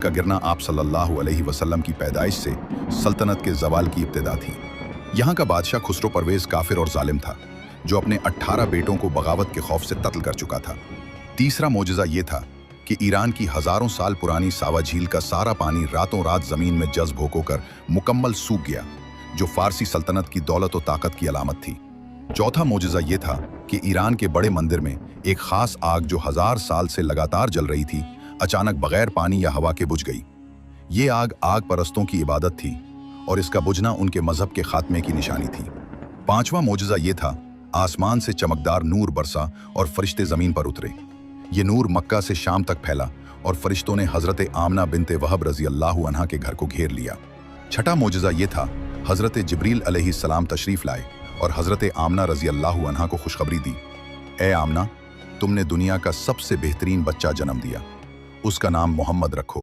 का गिरना आप सल्लल्लाहु अलैहि वसल्लम की पैदाइश से सल्तनत के जवाल की इब्तिदा थी। यहाँ का बादशाह खुसरो परवेज काफिर और जालिम था, जो अपने 18 बेटों को बगावत के खौफ से कत्ल कर चुका था। तीसरा मोजज़ा ये था कि ईरान की हजारों साल पुरानी सावा झील का सारा पानी रातों रात जमीन में जज्ब होकर मुकम्मल सूख गया, जो फारसी सल्तनत की दौलत और ताकत की अलामत थी। चौथा मोजज़ा ये था कि ईरान के बड़े मंदिर में एक खास आग जो 1000 साल से लगातार जल रही थी, अचानक बगैर पानी या हवा के बुझ गई। ये आग परस्तों की इबादत थी और इसका बुझना उनके मजहब के खात्मे की निशानी थी। पांचवा मोजज़ा ये था, आसमान से चमकदार नूर बरसा और फरिश्ते जमीन पर उतरे। ये नूर मक्का से शाम तक फैला और फरिश्तों ने हजरत आमना बिनते वहब रजी अल्लाह अन्हा के घर को घेर लिया। छठा मोजज़ा ये था, हजरत जिब्रील अलैहिस्सलाम तशरीफ लाए और हजरत आमना रजी अल्लाह अन्हा को खुशखबरी दी, ए आमना, तुमने दुनिया का सबसे बेहतरीन बच्चा जन्म दिया, उसका नाम मोहम्मद रखो।